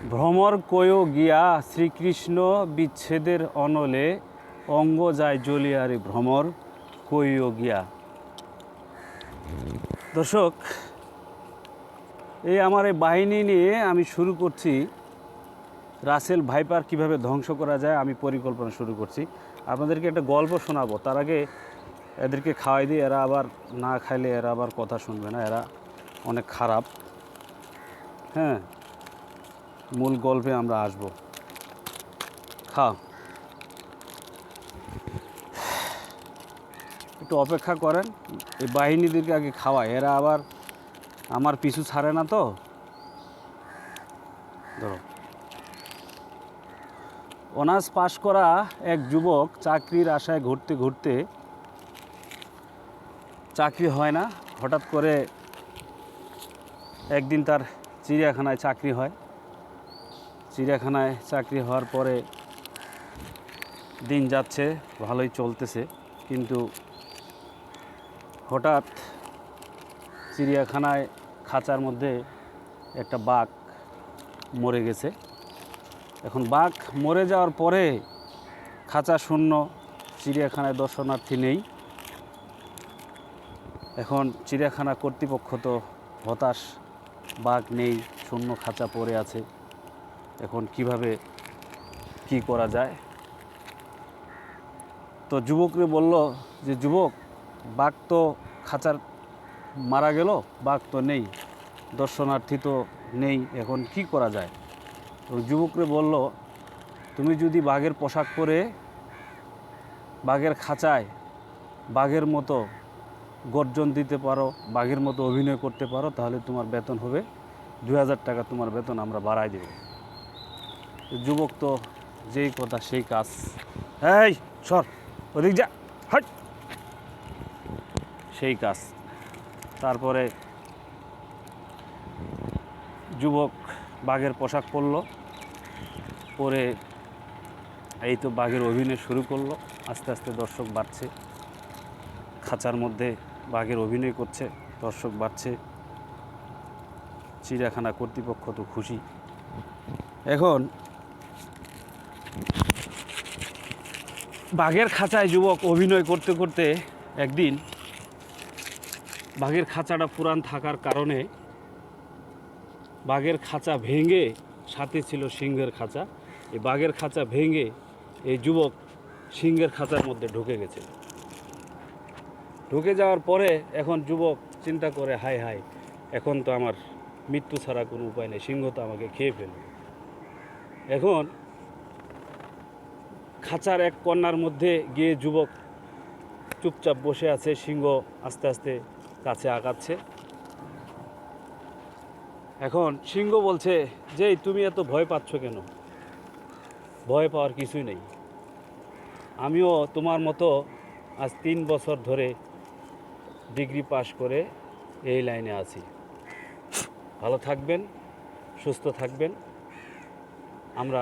ভ্রমর কয়ো গিয়া শ্রীকৃষ্ণ বিচ্ছেদের অনলে অঙ্গ যায় জ্বলিয়ারে ভ্রমর কয়ো গিয়া। দর্শক, আমার এই বাহিনী নিয়ে আমি শুরু করছি রাসেল ভাইপার কিভাবে ধ্বংস করা যায়। আমি পরিকল্পনা শুরু করছি। আপনাদেরকে একটা গল্প শোনাবো, তার আগে এদেরকে খাওয়াই দিই। এরা আবার না খাইলে এরা আবার কথা শুনবে না, এরা অনেক খারাপ। হ্যাঁ, মূল গল্পে আমরা আসব। খাও, একটু অপেক্ষা করেন, এই বাহিনীদেরকে আগে খাওয়ায়, এরা আবার আমার পিছু ছাড়ে না তো। ধরো, অনার্স পাশ করা এক যুবক চাকরির আশায় ঘুরতে ঘুরতে চাকরি হয় না। হঠাৎ করে একদিন তার চিড়িয়াখানায় চাকরি হয়। চিড়িয়াখানায় চাকরি হওয়ার পরে দিন যাচ্ছে, ভালোই চলতেছে, কিন্তু হঠাৎ চিড়িয়াখানায় খাঁচার মধ্যে একটা বাঘ মরে গেছে। এখন বাঘ মরে যাওয়ার পরে খাঁচা শূন্য, চিড়িয়াখানায় দর্শনার্থী নেই। এখন চিড়িয়াখানা কর্তৃপক্ষ তো হতাশ, বাঘ নেই, শূন্য খাঁচা পড়ে আছে। এখন কিভাবে কি করা যায়? তো যুবকরে বলল যে, যুবক, বাঘ তো খাঁচার মারা গেল, বাঘ তো নেই, দর্শনার্থী তো নেই, এখন কি করা যায়? তো যুবকরে বলল, তুমি যদি বাঘের পোশাক পরে বাঘের খাঁচায় বাঘের মতো গর্জন দিতে পারো, বাঘের মতো অভিনয় করতে পারো, তাহলে তোমার বেতন হবে 2000 টাকা, তোমার বেতন আমরা বাড়াই দেব। যুবক তো যেই কথা সেই কাজ। এই সর, ওদিক যা, হাট, সেই কাজ। তারপরে যুবক বাঘের পোশাক পরল, পরে এই তো বাঘের অভিনয় শুরু করলো। আস্তে আস্তে দর্শক বাড়ছে, খাঁচার মধ্যে বাঘের অভিনয় করছে, দর্শক বাড়ছে। চিড়িয়াখানা কর্তৃপক্ষ তো খুশি। এখন বাঘের খাঁচায় যুবক অভিনয় করতে করতে একদিন বাঘের খাঁচাটা পুরান থাকার কারণে বাঘের খাঁচা ভেঙে, সাথে ছিল সিংহের খাঁচা, এই বাঘের খাঁচা ভেঙে এই যুবক সিংহের খাঁচার মধ্যে ঢুকে গেছে। ঢুকে যাওয়ার পরে এখন যুবক চিন্তা করে, হায় হায়, এখন তো আমার মৃত্যু ছাড়া কোনো উপায় নেই, সিংহ তো আমাকে খেয়ে ফেলবে। এখন খাঁচার এক কর্নার মধ্যে গিয়ে যুবক চুপচাপ বসে আছে। সিংহ আস্তে আস্তে কাছে আগাচ্ছে। এখন সিংহ বলছে যে, তুমি এত ভয় পাচ্ছ কেন? ভয় পাওয়ার কিছুই নেই, আমিও তোমার মতো আজ 3 বছর ধরে ডিগ্রি পাশ করে এই লাইনে আছি। ভালো থাকবেন, সুস্থ থাকবেন, আমরা